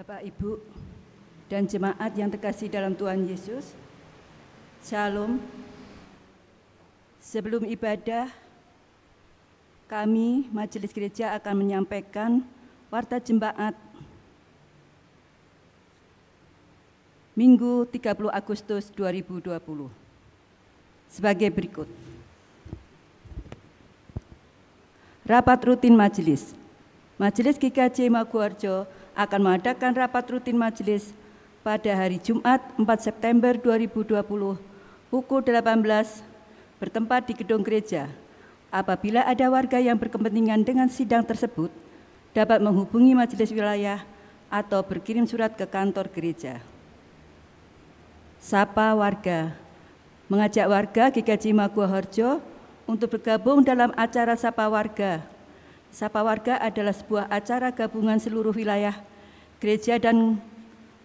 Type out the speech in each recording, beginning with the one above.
Bapak, Ibu, dan jemaat yang terkasih dalam Tuhan Yesus, Shalom. Sebelum ibadah, kami Majelis Gereja akan menyampaikan warta jemaat Minggu 30 Agustus 2020 sebagai berikut. Rapat rutin Majelis. Majelis GKJ Maguwoharjo akan mengadakan rapat rutin majelis pada hari Jumat 4 September 2020 pukul 18 bertempat di gedung gereja. Apabila ada warga yang berkepentingan dengan sidang tersebut, dapat menghubungi majelis wilayah atau berkirim surat ke kantor gereja. Sapa warga. Mengajak warga GKJ Maguwoharjo untuk bergabung dalam acara Sapa Warga. Sapa Warga adalah sebuah acara gabungan seluruh wilayah gereja dan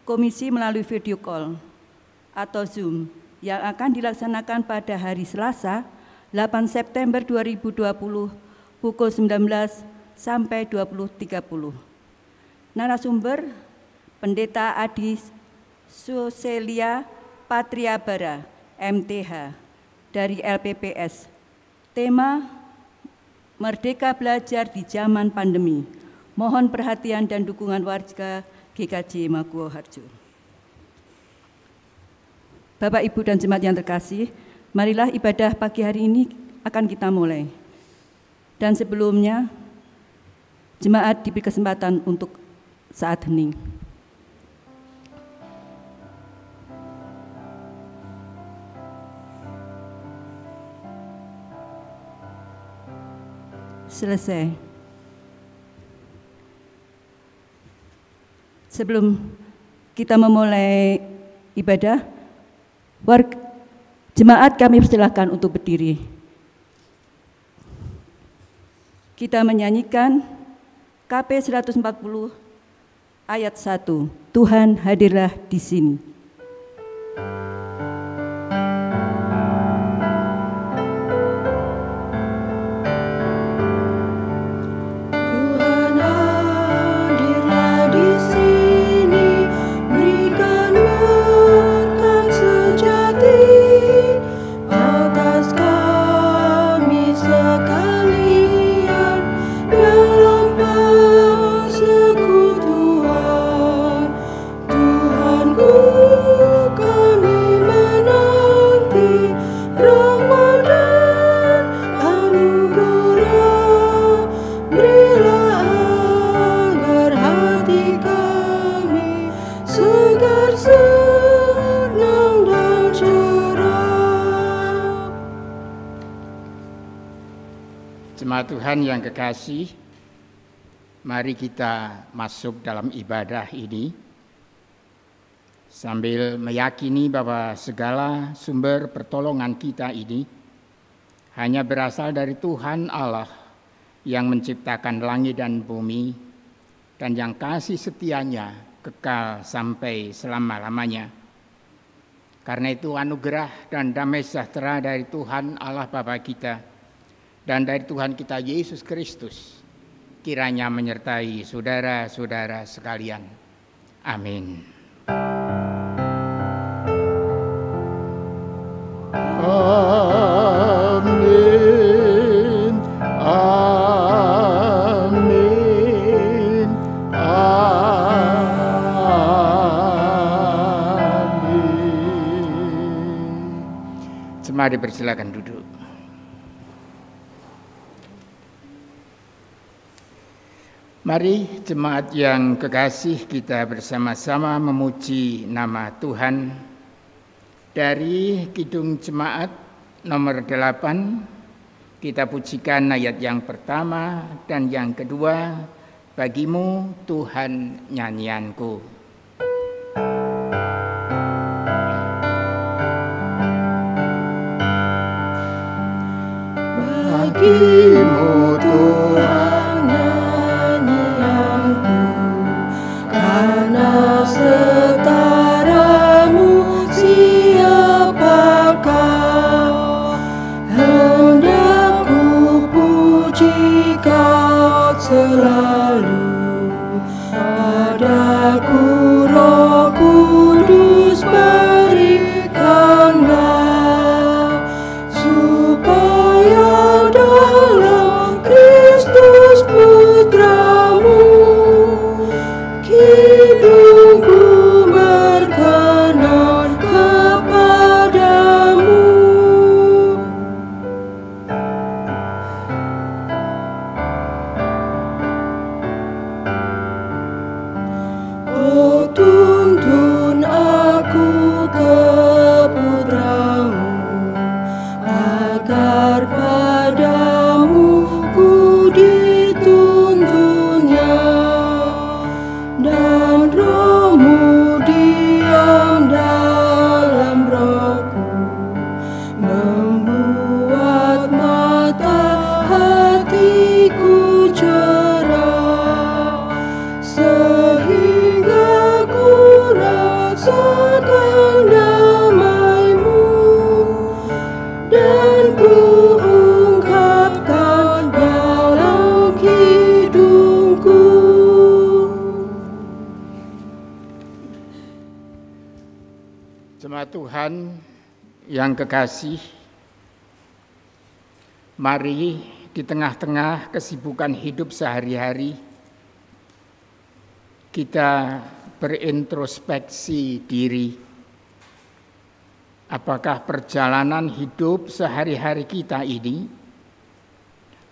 komisi melalui video call atau Zoom yang akan dilaksanakan pada hari Selasa 8 September 2020 pukul 19 sampai 20.30. Narasumber Pendeta Adi Suselia Patriabara, MTH, dari LPPS. Tema Merdeka Belajar di Zaman Pandemi. Mohon perhatian dan dukungan warga GKJ Maguwoharjo. Bapak, Ibu, dan jemaat yang terkasih, marilah ibadah pagi hari ini akan kita mulai. Dan sebelumnya, jemaat diberi kesempatan untuk saat hening. Selesai. Sebelum kita memulai ibadah, jemaat kami persilahkan untuk berdiri. Kita menyanyikan KP 140 ayat 1, Tuhan hadirlah di sini. Tuhan yang kekasih, mari kita masuk dalam ibadah ini sambil meyakini bahwa segala sumber pertolongan kita ini hanya berasal dari Tuhan Allah yang menciptakan langit dan bumi dan yang kasih setianya kekal sampai selama-lamanya. Karena itu anugerah dan damai sejahtera dari Tuhan Allah Bapa kita dan dari Tuhan kita Yesus Kristus kiranya menyertai saudara-saudara sekalian. Amin. Amin. Amin. Amin. Mari persilakan duduk. Mari jemaat yang kekasih, kita bersama-sama memuji nama Tuhan. Dari Kidung Jemaat nomor 8, kita pujikan ayat yang pertama dan yang kedua, Bagimu Tuhan nyanyianku. Bagimu Tuhan setaramu siapakah, hendak ku puji Kau selalu padaku. Jemaat Tuhan yang kekasih, mari di tengah-tengah kesibukan hidup sehari-hari kita berintrospeksi diri. Apakah perjalanan hidup sehari-hari kita ini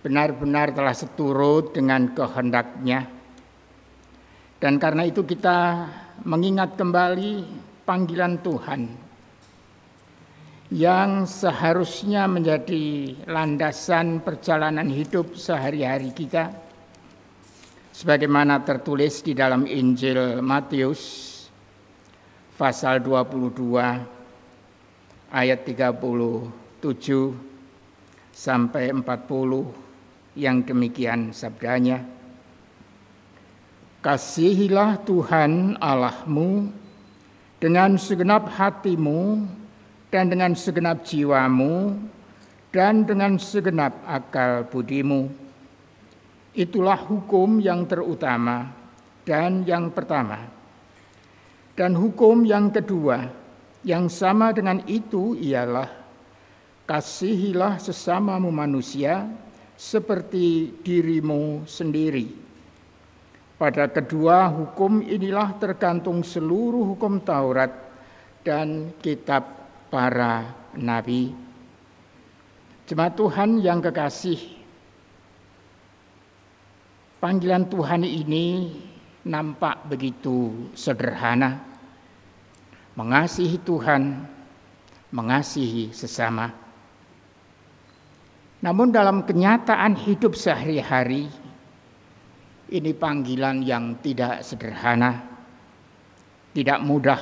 benar-benar telah seturut dengan kehendak-Nya? Dan karena itu kita mengingat kembali panggilan Tuhan yang seharusnya menjadi landasan perjalanan hidup sehari-hari kita, sebagaimana tertulis di dalam Injil Matius pasal 22 ayat 37 sampai 40 yang demikian sabdanya. Kasihilah Tuhan Allahmu dengan segenap hatimu dan dengan segenap jiwamu dan dengan segenap akal budimu. Itulah hukum yang terutama dan yang pertama. Dan hukum yang kedua yang sama dengan itu ialah kasihilah sesamamu manusia seperti dirimu sendiri. Pada kedua hukum inilah tergantung seluruh hukum Taurat dan kitab para nabi. Jemaat Tuhan yang kekasih, panggilan Tuhan ini nampak begitu sederhana. Mengasihi Tuhan, mengasihi sesama. Namun dalam kenyataan hidup sehari-hari, ini panggilan yang tidak sederhana, tidak mudah.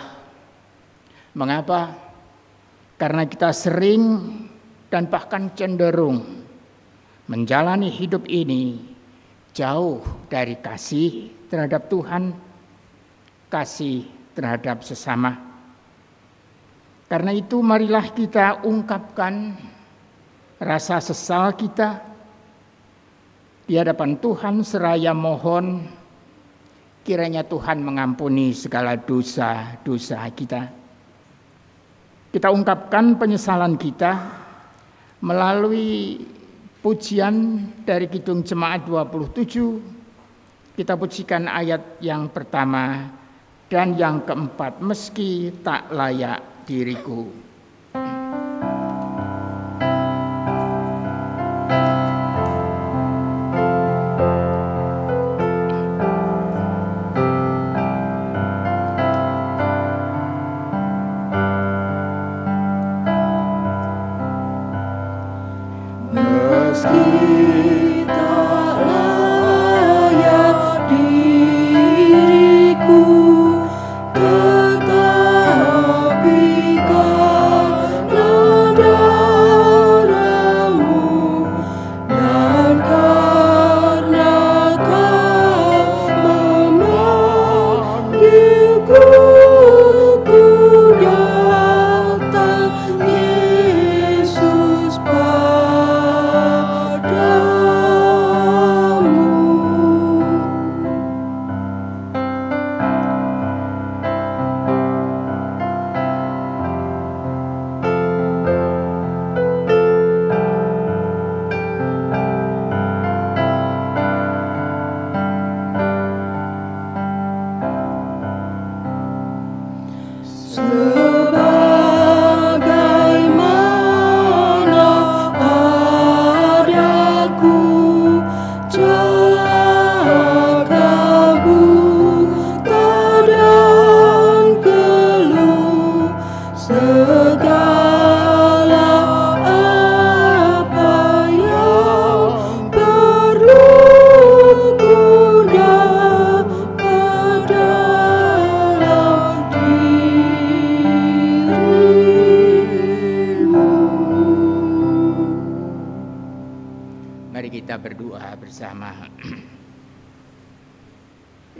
Mengapa? Karena kita sering dan bahkan cenderung menjalani hidup ini jauh dari kasih terhadap Tuhan, kasih terhadap sesama. Karena itu marilah kita ungkapkan rasa sesal kita di hadapan Tuhan seraya mohon kiranya Tuhan mengampuni segala dosa-dosa kita. Kita ungkapkan penyesalan kita melalui pujian dari Kidung Jemaat 27. Kita pujikan ayat yang pertama dan yang keempat, meski tak layak diriku.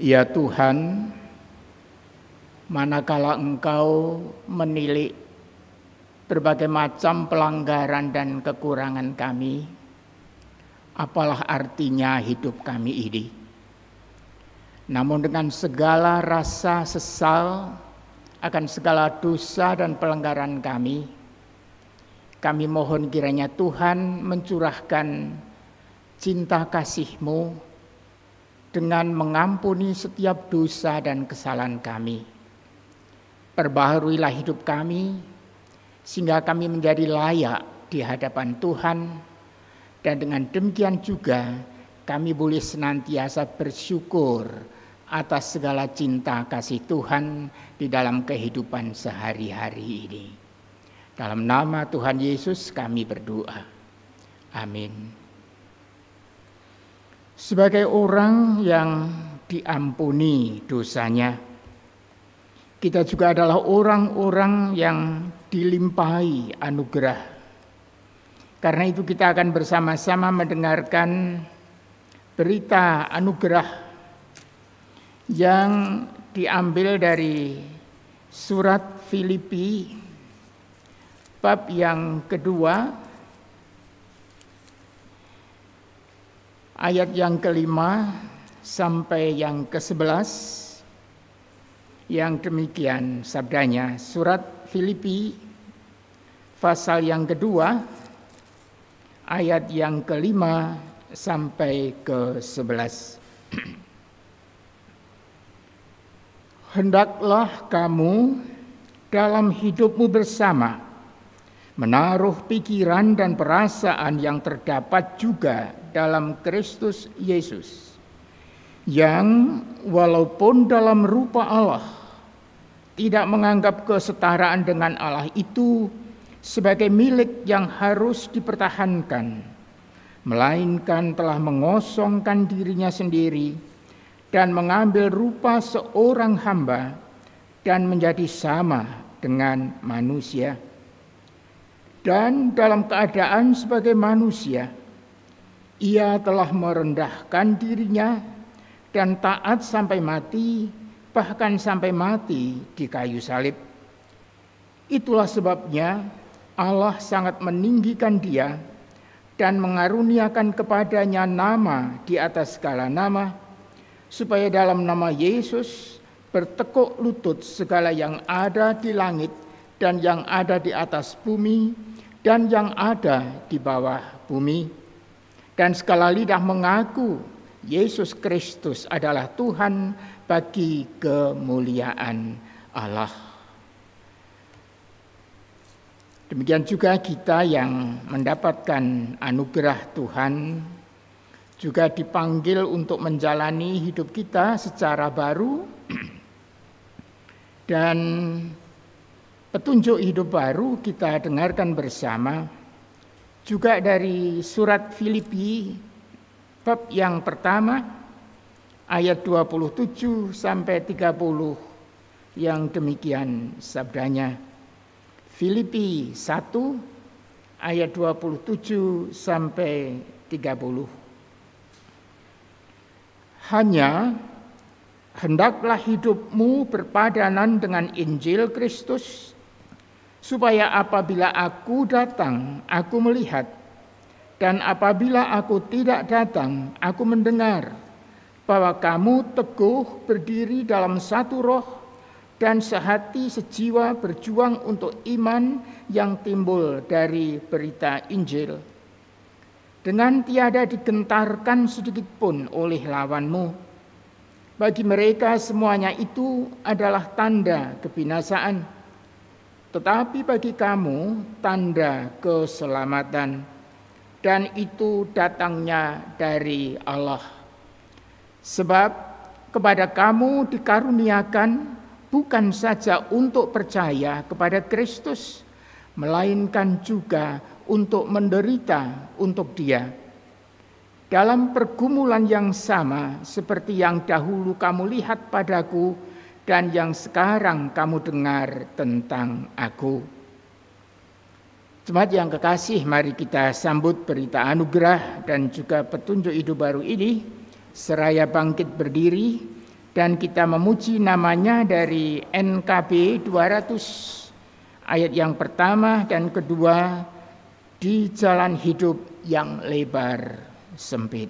Ya Tuhan, manakala Engkau menilik berbagai macam pelanggaran dan kekurangan kami, apalah artinya hidup kami ini? Namun dengan segala rasa sesal akan segala dosa dan pelanggaran kami. Kami mohon kiranya Tuhan mencurahkan cinta kasih-Mu dengan mengampuni setiap dosa dan kesalahan kami. Perbaharuilah hidup kami, sehingga kami menjadi layak di hadapan Tuhan, dan dengan demikian juga kami boleh senantiasa bersyukur atas segala cinta kasih Tuhan di dalam kehidupan sehari-hari ini. Dalam nama Tuhan Yesus kami berdoa. Amin. Sebagai orang yang diampuni dosanya, kita juga adalah orang-orang yang dilimpahi anugerah. Karena itu kita akan bersama-sama mendengarkan berita anugerah yang diambil dari surat Filipi bab yang kedua, ayat yang kelima sampai yang ke-11, yang demikian sabdanya. Surat Filipi pasal yang kedua, ayat yang kelima sampai ke-11. Hendaklah kamu dalam hidupmu bersama menaruh pikiran dan perasaan yang terdapat juga dalam Kristus Yesus, yang walaupun dalam rupa Allah tidak menganggap kesetaraan dengan Allah itu sebagai milik yang harus dipertahankan, melainkan telah mengosongkan dirinya sendiri dan mengambil rupa seorang hamba dan menjadi sama dengan manusia. Dan dalam keadaan sebagai manusia, ia telah merendahkan dirinya dan taat sampai mati, bahkan sampai mati di kayu salib. Itulah sebabnya Allah sangat meninggikan dia dan mengaruniakan kepadanya nama di atas segala nama, supaya dalam nama Yesus bertekuk lutut segala yang ada di langit dan yang ada di atas bumi dan yang ada di bawah bumi, dan segala lidah mengaku Yesus Kristus adalah Tuhan bagi kemuliaan Allah. Demikian juga kita yang mendapatkan anugerah Tuhan juga dipanggil untuk menjalani hidup kita secara baru, dan petunjuk hidup baru kita dengarkan bersama juga dari surat Filipi bab yang pertama ayat 27 sampai 30, yang demikian sabdanya. Filipi 1 ayat 27 sampai 30. Hanya hendaklah hidupmu berpadanan dengan Injil Kristus, supaya apabila aku datang, aku melihat, dan apabila aku tidak datang, aku mendengar, bahwa kamu teguh berdiri dalam satu roh dan sehati sejiwa berjuang untuk iman yang timbul dari berita Injil, dengan tiada digentarkan sedikit pun oleh lawanmu. Bagi mereka semuanya itu adalah tanda kebinasaan, tetapi bagi kamu tanda keselamatan, dan itu datangnya dari Allah. Sebab kepada kamu dikaruniakan bukan saja untuk percaya kepada Kristus, melainkan juga untuk menderita untuk Dia, dalam pergumulan yang sama seperti yang dahulu kamu lihat padaku dan yang sekarang kamu dengar tentang aku. Jemaat yang kekasih, mari kita sambut berita anugerah dan juga petunjuk hidup baru ini seraya bangkit berdiri, dan kita memuji namanya dari NKB 200 ayat yang pertama dan kedua, di jalan hidup yang lebar sempit.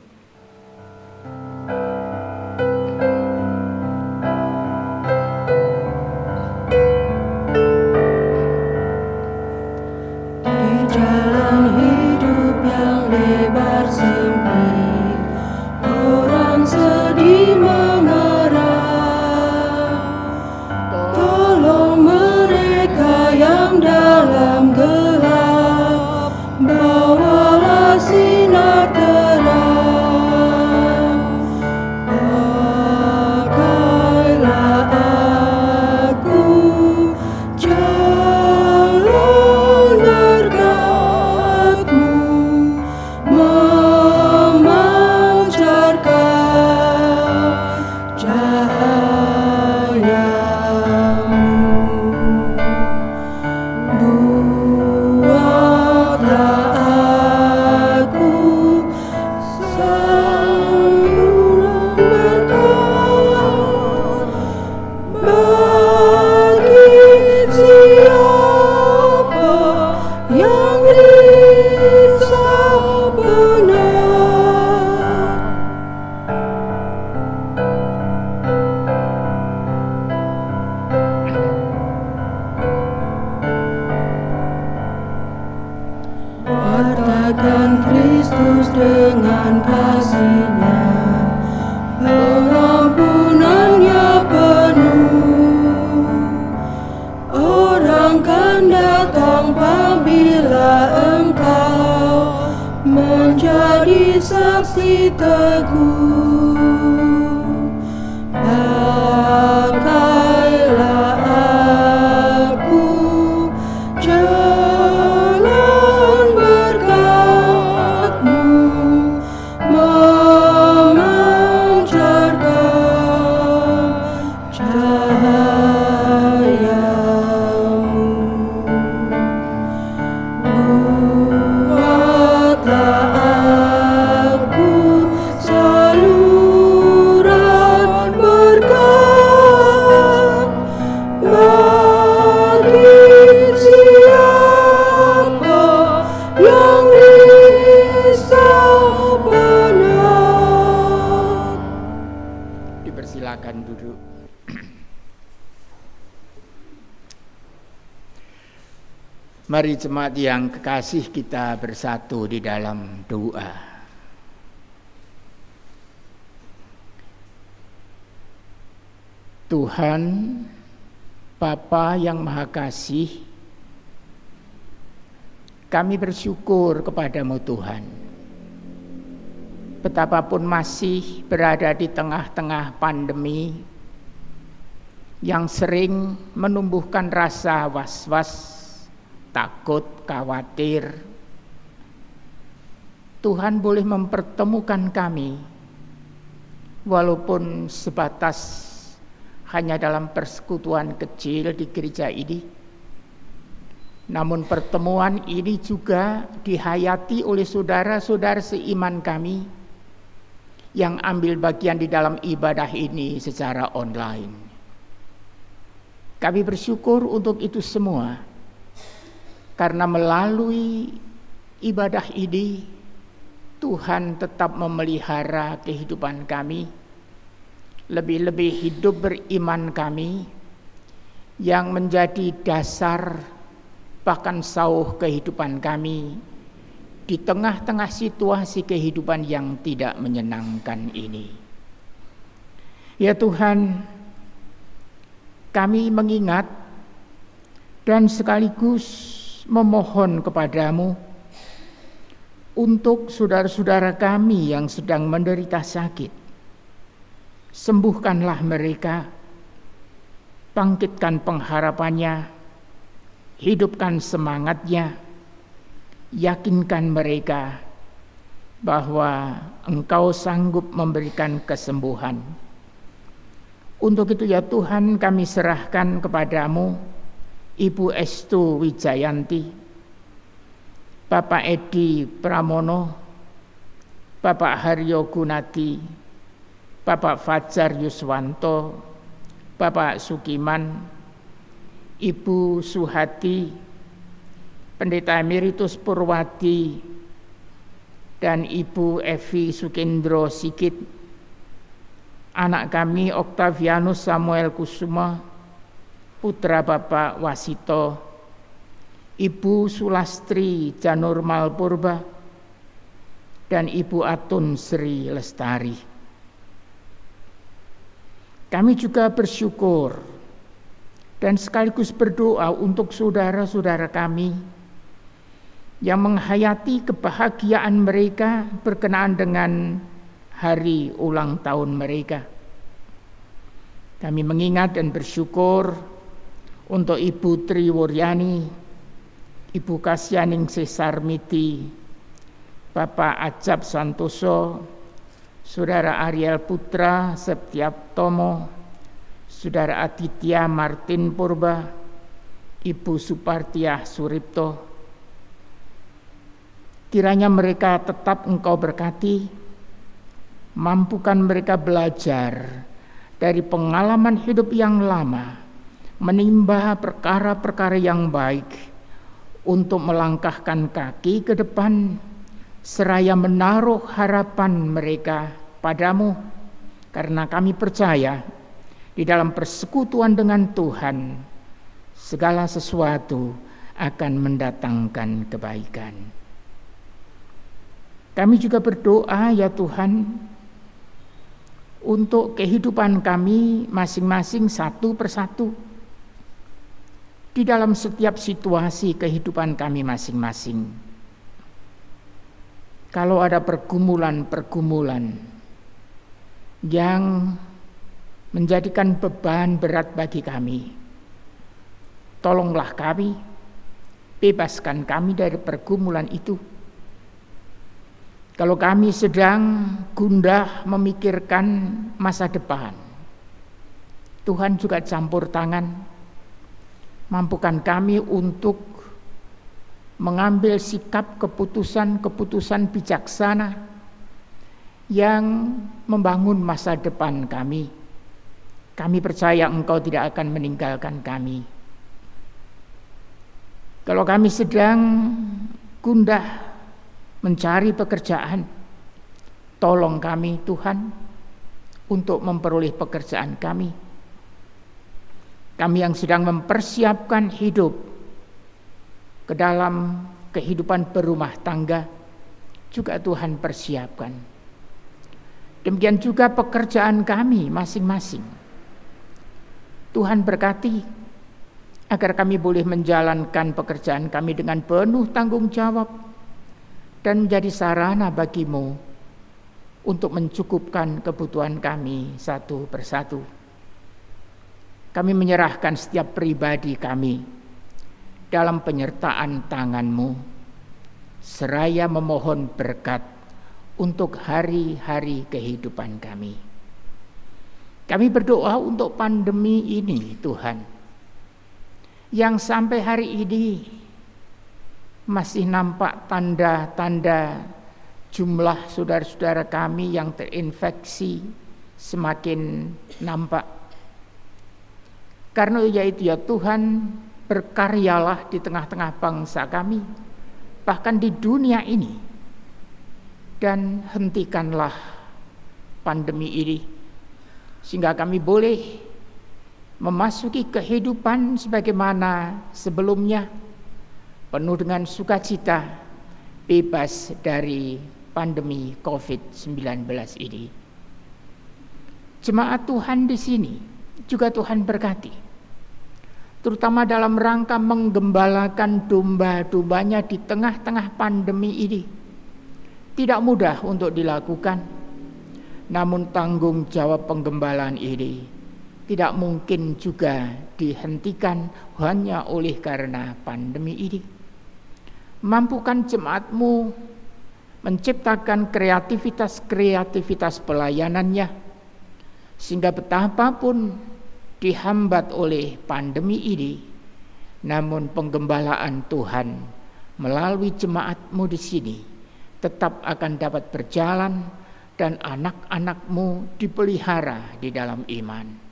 Wartakan Kristus dengan kasih-Nya, pengampunan-Nya penuh. Orang kan datang apabila engkau menjadi saksi teguh. Pakailah aku jalan berkat-Mu, memancarkan cahaya-Mu. Buatlah aku saluran berkat bagi siapa yang risau benar. Dipersilakan duduk. Mari jemaat yang kekasih, kita bersatu di dalam doa. Tuhan, Bapa yang Maha Kasih, kami bersyukur kepadamu Tuhan. Betapapun masih berada di tengah-tengah pandemi yang sering menumbuhkan rasa was-was, takut, khawatir, Tuhan boleh mempertemukan kami walaupun sebatas hanya dalam persekutuan kecil di gereja ini. Namun pertemuan ini juga dihayati oleh saudara-saudara seiman kami yang ambil bagian di dalam ibadah ini secara online. Kami bersyukur untuk itu semua, karena melalui ibadah ini Tuhan tetap memelihara kehidupan kami, lebih-lebih hidup beriman kami yang menjadi dasar bahkan sauh kehidupan kami di tengah-tengah situasi kehidupan yang tidak menyenangkan ini. Ya Tuhan, kami mengingat dan sekaligus memohon kepadamu untuk saudara-saudara kami yang sedang menderita sakit. Sembuhkanlah mereka, bangkitkan pengharapannya, hidupkan semangatnya, yakinkan mereka bahwa Engkau sanggup memberikan kesembuhan. Untuk itu ya Tuhan, kami serahkan kepadamu Ibu Estu Wijayanti, Bapak Edi Pramono, Bapak Haryo Gunadi, Bapak Fajar Yuswanto, Bapak Sukiman, Ibu Suhati, Pendeta Emeritus Purwadi, dan Ibu Evi Sukendro Sikit, anak kami Octavianus Samuel Kusuma, putra Bapak Wasito, Ibu Sulastri Janurmal Purba, dan Ibu Atun Sri Lestari. Kami juga bersyukur dan sekaligus berdoa untuk saudara-saudara kami yang menghayati kebahagiaan mereka berkenaan dengan hari ulang tahun mereka. Kami mengingat dan bersyukur untuk Ibu Triwuryani, Ibu Kasyaning Sesarmiti, Bapak Ajab Santoso, Saudara Ariel Putra Septiaptomo, Saudara Aditya Martin Purba, Ibu Supartiah Suripto. Kiranya mereka tetap Engkau berkati, mampukan mereka belajar dari pengalaman hidup yang lama, menimba perkara-perkara yang baik untuk melangkahkan kaki ke depan seraya menaruh harapan mereka padamu, karena kami percaya di dalam persekutuan dengan Tuhan segala sesuatu akan mendatangkan kebaikan. Kami juga berdoa ya Tuhan untuk kehidupan kami masing-masing satu persatu di dalam setiap situasi kehidupan kami masing-masing. Kalau ada pergumulan-pergumulan yang menjadikan beban berat bagi kami, tolonglah kami, bebaskan kami dari pergumulan itu. Kalau kami sedang gundah memikirkan masa depan, Tuhan juga campur tangan, mampukan kami untuk mengambil sikap keputusan-keputusan bijaksana yang membangun masa depan kami. Kami percaya Engkau tidak akan meninggalkan kami. Kalau kami sedang gundah mencari pekerjaan, tolong kami Tuhan untuk memperoleh pekerjaan kami. Kami yang sedang mempersiapkan hidup ke dalam kehidupan berumah tangga, juga Tuhan persiapkan. Demikian juga pekerjaan kami masing-masing. Tuhan berkati agar kami boleh menjalankan pekerjaan kami dengan penuh tanggung jawab dan menjadi sarana bagimu untuk mencukupkan kebutuhan kami satu persatu. Kami menyerahkan setiap pribadi kami dalam penyertaan tangan-Mu, seraya memohon berkat untuk hari-hari kehidupan kami. Kami berdoa untuk pandemi ini Tuhan, yang sampai hari ini masih nampak tanda-tanda jumlah saudara-saudara kami yang terinfeksi semakin nampak. Karena yaitu ya Tuhan, berkaryalah di tengah-tengah bangsa kami, bahkan di dunia ini, dan hentikanlah pandemi ini, sehingga kami boleh memasuki kehidupan sebagaimana sebelumnya, penuh dengan sukacita, bebas dari pandemi COVID-19 ini. Jemaat Tuhan di sini juga Tuhan berkati, terutama dalam rangka menggembalakan domba-dombanya di tengah-tengah pandemi ini. Tidak mudah untuk dilakukan, namun tanggung jawab penggembalaan ini tidak mungkin juga dihentikan hanya oleh karena pandemi ini. Mampukan jemaat-Mu menciptakan kreativitas pelayanannya, sehingga betapapun dihambat oleh pandemi ini, namun penggembalaan Tuhan melalui jemaat-Mu di sini tetap akan dapat berjalan dan anak-anak-Mu dipelihara di dalam iman.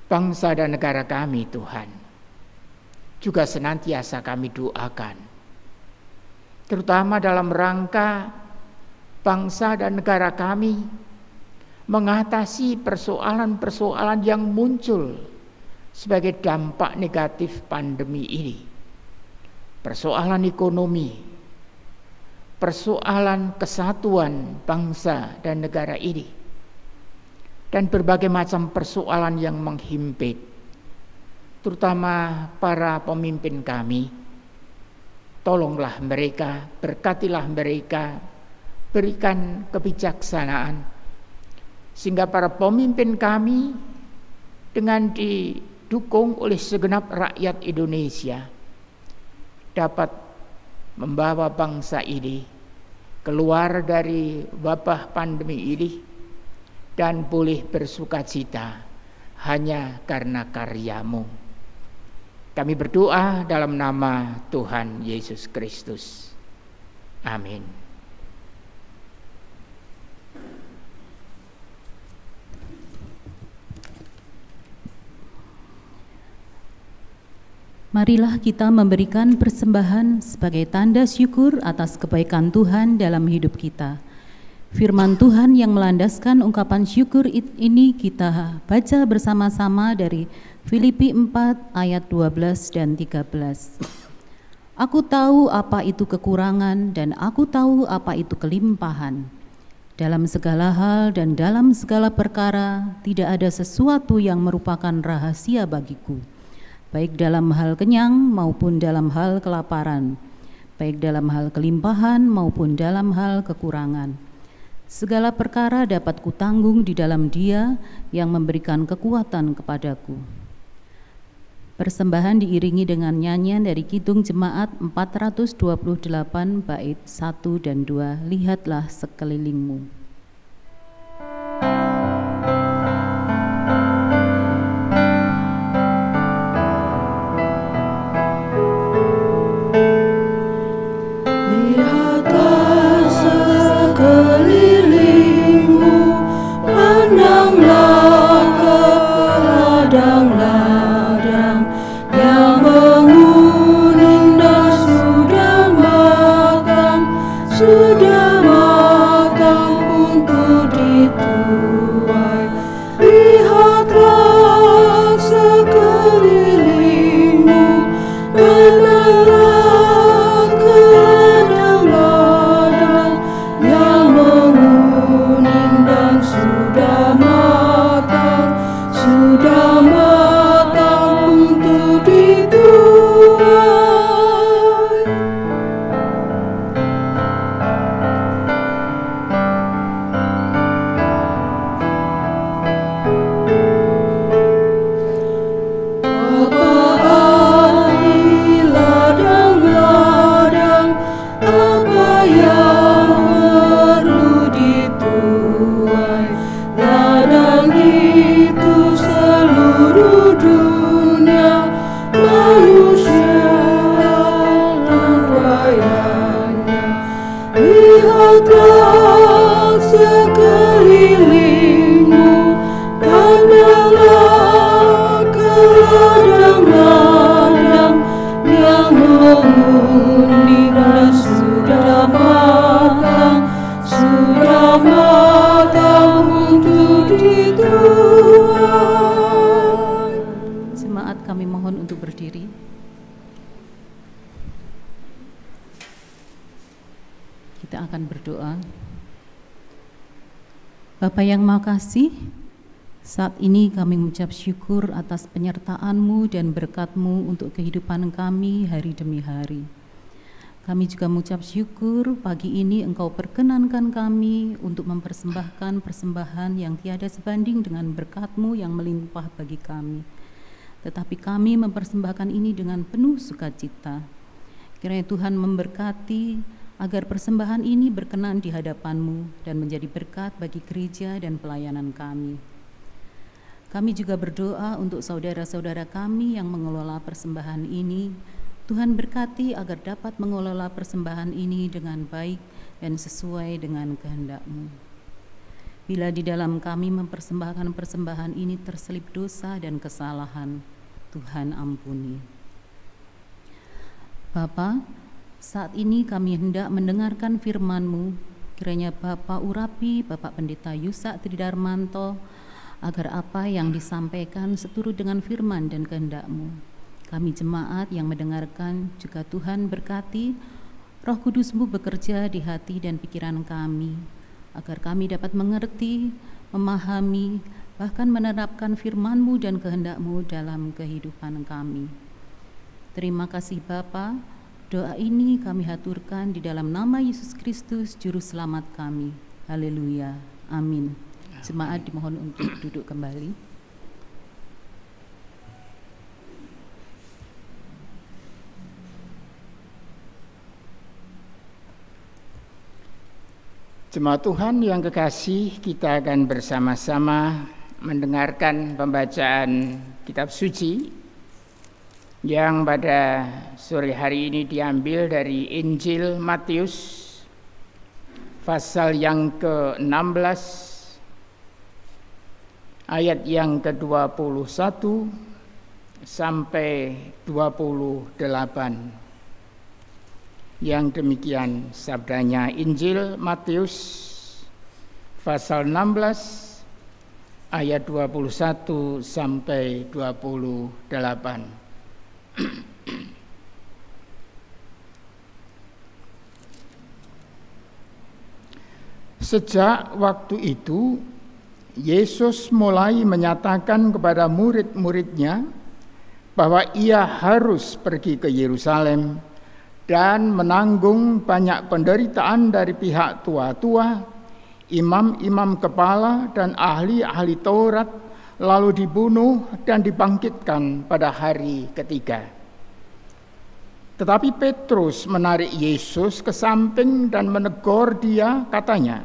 Bangsa dan negara kami Tuhan juga senantiasa kami doakan, terutama dalam rangka bangsa dan negara kami mengatasi persoalan-persoalan yang muncul sebagai dampak negatif pandemi ini. Persoalan ekonomi, persoalan kesatuan bangsa dan negara ini, dan berbagai macam persoalan yang menghimpit, terutama para pemimpin kami. Tolonglah mereka, berkatilah mereka, berikan kebijaksanaan, sehingga para pemimpin kami dengan didukung oleh segenap rakyat Indonesia dapat membawa bangsa ini keluar dari wabah pandemi ini dan boleh bersukacita hanya karena karya-Mu. Kami berdoa dalam nama Tuhan Yesus Kristus. Amin. Marilah kita memberikan persembahan sebagai tanda syukur atas kebaikan Tuhan dalam hidup kita. Firman Tuhan yang melandaskan ungkapan syukur ini kita baca bersama-sama dari Filipi 4 ayat 12 dan 13. Aku tahu apa itu kekurangan dan aku tahu apa itu kelimpahan. Dalam segala hal dan dalam segala perkara tidak ada sesuatu yang merupakan rahasia bagiku, baik dalam hal kenyang maupun dalam hal kelaparan, baik dalam hal kelimpahan maupun dalam hal kekurangan. Segala perkara dapat kutanggung di dalam Dia yang memberikan kekuatan kepadaku. Persembahan diiringi dengan nyanyian dari Kidung Jemaat 428 bait 1 dan 2, Lihatlah sekelilingmu. Pandanglah ke ladang-ladang yang menguning dan sudah matang untuk dituai. Lihatlah sekelilingmu, pandanglah ke ladang-ladang yang menguning dan sudah matang untuk dituai. Apa arti ladang-ladang, apa yang perlu dituai? Ladang itu seluruh dunia, manusia layannya. Lihatlah sekelilingmu, pandanglah ke ladang-ladang yang menguning dan sudah matang untuk dituai. Jemaat, kami mohon untuk berdiri. Kita akan berdoa. Bapa yang Maha Kasih, saat ini kami mengucap syukur atas penyertaan-Mu dan berkat-Mu untuk kehidupan kami hari demi hari. Kami juga mengucap syukur pagi ini Engkau perkenankan kami untuk mempersembahkan persembahan yang tiada sebanding dengan berkat-Mu yang melimpah bagi kami. Tetapi kami mempersembahkan ini dengan penuh sukacita. Kiranya Tuhan memberkati agar persembahan ini berkenan di hadapan-Mu dan menjadi berkat bagi gereja dan pelayanan kami. Kami juga berdoa untuk saudara-saudara kami yang mengelola persembahan ini. Tuhan berkati agar dapat mengelola persembahan ini dengan baik dan sesuai dengan kehendak-Mu. Bila di dalam kami mempersembahkan persembahan ini terselip dosa dan kesalahan, Tuhan ampuni. Bapa, saat ini kami hendak mendengarkan firman-Mu. Kiranya Bapak urapi Bapak Pendeta Yusak Tridarmanto agar apa yang disampaikan seturut dengan firman dan kehendak-Mu. Kami jemaat yang mendengarkan juga Tuhan berkati, Roh Kudus-Mu bekerja di hati dan pikiran kami, agar kami dapat mengerti, memahami, bahkan menerapkan firman-Mu dan kehendak-Mu dalam kehidupan kami. Terima kasih Bapa. Doa ini kami haturkan di dalam nama Yesus Kristus, Juru Selamat kami. Haleluya. Amin. Jemaat dimohon untuk duduk kembali. Jemaat Tuhan yang kekasih, kita akan bersama-sama mendengarkan pembacaan kitab suci yang pada sore hari ini diambil dari Injil Matius pasal yang ke-16 ayat yang ke-21 sampai 28. Yang demikian sabdanya Injil Matius pasal 16 ayat 21 sampai 28. Sejak waktu itu, Yesus mulai menyatakan kepada murid-muridnya bahwa ia harus pergi ke Yerusalem dan menanggung banyak penderitaan dari pihak tua-tua, imam-imam kepala, dan ahli-ahli Taurat, lalu dibunuh dan dibangkitkan pada hari ketiga. Tetapi Petrus menarik Yesus ke samping dan menegur dia, katanya,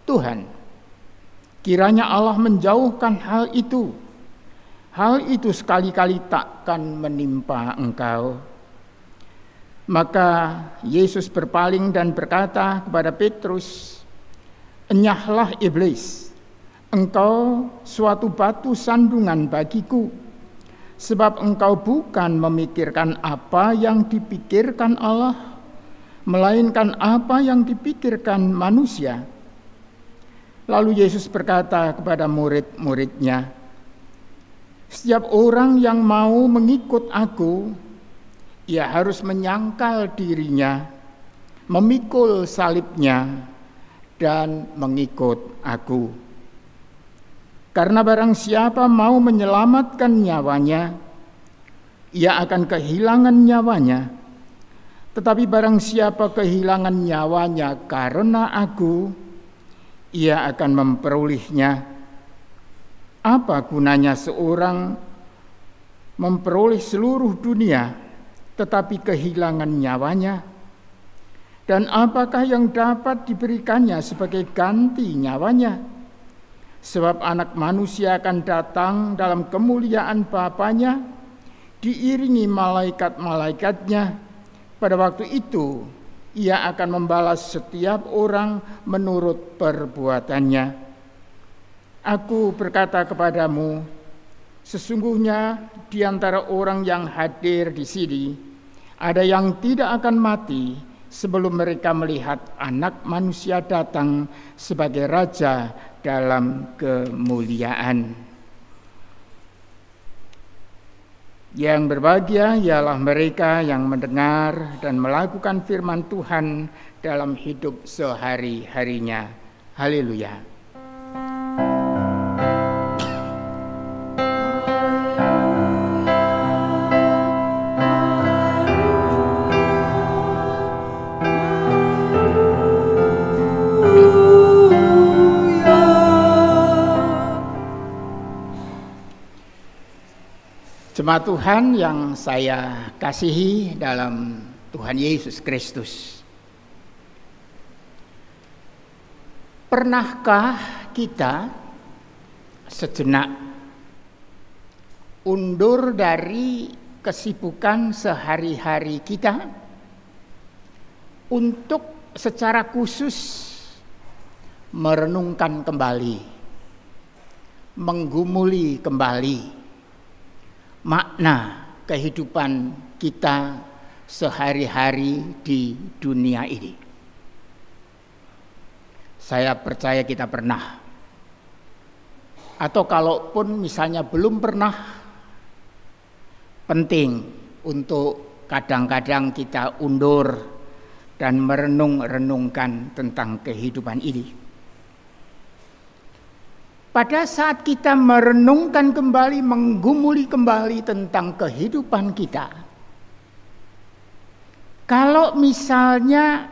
"Tuhan, kiranya Allah menjauhkan hal itu. Hal itu sekali-kali takkan menimpa engkau." Maka Yesus berpaling dan berkata kepada Petrus, "Enyahlah iblis, engkau suatu batu sandungan bagiku, sebab engkau bukan memikirkan apa yang dipikirkan Allah, melainkan apa yang dipikirkan manusia." Lalu Yesus berkata kepada murid-muridnya, "Setiap orang yang mau mengikut aku, ia harus menyangkal dirinya, memikul salibnya, dan mengikut aku. Karena barang siapa mau menyelamatkan nyawanya, ia akan kehilangan nyawanya. Tetapi barang siapa kehilangan nyawanya karena aku, ia akan memperolehnya. Apa gunanya seorang memperoleh seluruh dunia tetapi kehilangan nyawanya? Dan apakah yang dapat diberikannya sebagai ganti nyawanya? Sebab Anak Manusia akan datang dalam kemuliaan Bapanya, diiringi malaikat-malaikatnya. Pada waktu itu ia akan membalas setiap orang menurut perbuatannya. Aku berkata kepadamu, sesungguhnya di antara orang yang hadir di sini, ada yang tidak akan mati sebelum mereka melihat Anak Manusia datang sebagai Raja dalam kemuliaan. Yang berbahagia ialah mereka yang mendengar dan melakukan firman Tuhan dalam hidup sehari-harinya. Haleluya. Jemaat Tuhan yang saya kasihi dalam Tuhan Yesus Kristus, pernahkah kita sejenak undur dari kesibukan sehari-hari kita untuk secara khusus merenungkan kembali, menggumuli kembali makna kehidupan kita sehari-hari di dunia ini? Saya percaya kita pernah. Atau kalaupun misalnya belum pernah, penting untuk kadang-kadang kita undur dan merenung-renungkan tentang kehidupan ini. Pada saat kita merenungkan kembali, menggumuli kembali tentang kehidupan kita, kalau misalnya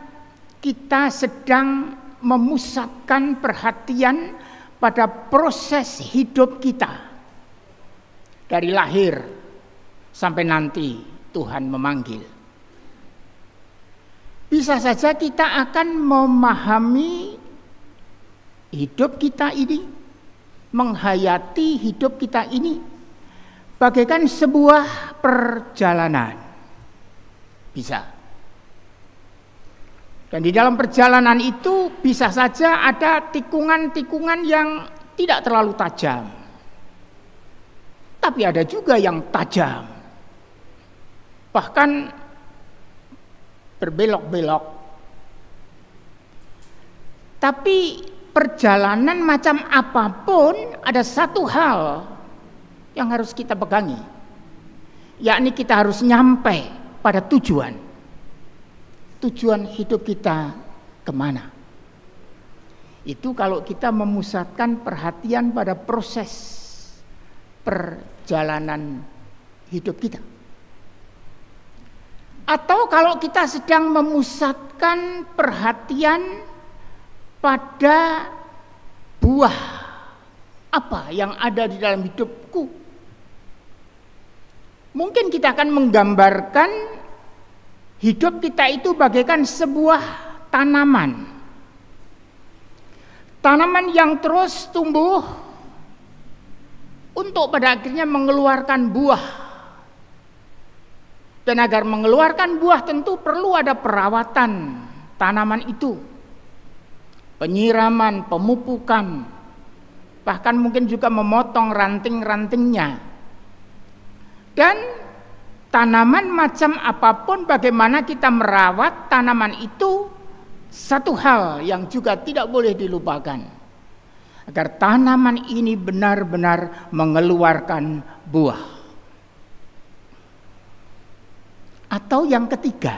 kita sedang memusatkan perhatian pada proses hidup kita dari lahir sampai nanti Tuhan memanggil, bisa saja kita akan memahami hidup kita ini, menghayati hidup kita ini bagaikan sebuah perjalanan. Bisa. Dan di dalam perjalanan itu bisa saja ada tikungan-tikungan yang tidak terlalu tajam. tapi ada juga yang tajam, bahkan berbelok-belok. Tapi perjalanan macam apapun, ada satu hal yang harus kita pegangi, yakni kita harus nyampe pada tujuan hidup kita kemana. Itu kalau kita memusatkan perhatian pada proses perjalanan hidup kita. Atau kalau kita sedang memusatkan perhatian pada buah apa yang ada di dalam hidupku, mungkin kita akan menggambarkan hidup kita itu bagaikan sebuah tanaman. Tanaman yang terus tumbuh untuk pada akhirnya mengeluarkan buah. Dan agar mengeluarkan buah tentu perlu ada perawatan tanaman itu. Penyiraman, pemupukan, bahkan mungkin juga memotong ranting-rantingnya. Dan tanaman macam apapun, bagaimana kita merawat tanaman itu, satu hal yang juga tidak boleh dilupakan, agar tanaman ini benar-benar mengeluarkan buah. Atau yang ketiga,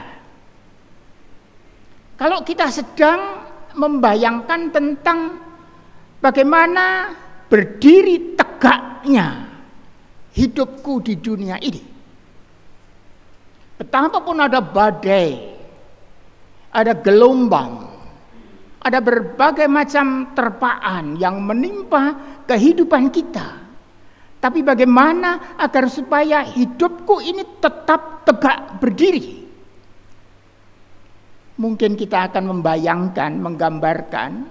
kalau kita sedang membayangkan tentang bagaimana berdiri tegaknya hidupku di dunia ini, betapapun ada badai, ada gelombang, ada berbagai macam terpaan yang menimpa kehidupan kita, tapi bagaimana agar supaya hidupku ini tetap tegak berdiri? Mungkin kita akan membayangkan, menggambarkan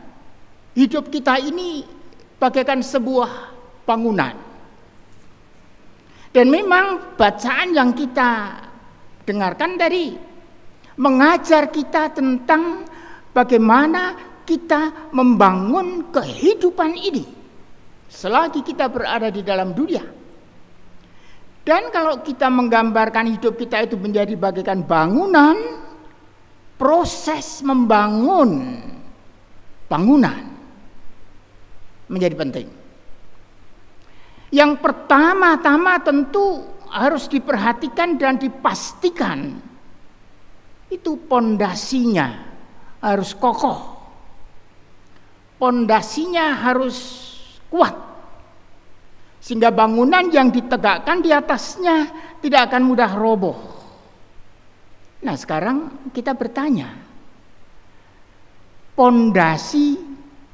hidup kita ini bagaikan sebuah bangunan. Dan memang bacaan yang kita dengarkan tadi mengajar kita tentang bagaimana kita membangun kehidupan ini selagi kita berada di dalam dunia. Dan kalau kita menggambarkan hidup kita itu menjadi bagaikan bangunan, proses membangun bangunan menjadi penting. Yang pertama-tama tentu harus diperhatikan dan dipastikan itu pondasinya harus kokoh, pondasinya harus kuat, sehingga bangunan yang ditegakkan di atasnya tidak akan mudah roboh. Nah, sekarang kita bertanya, pondasi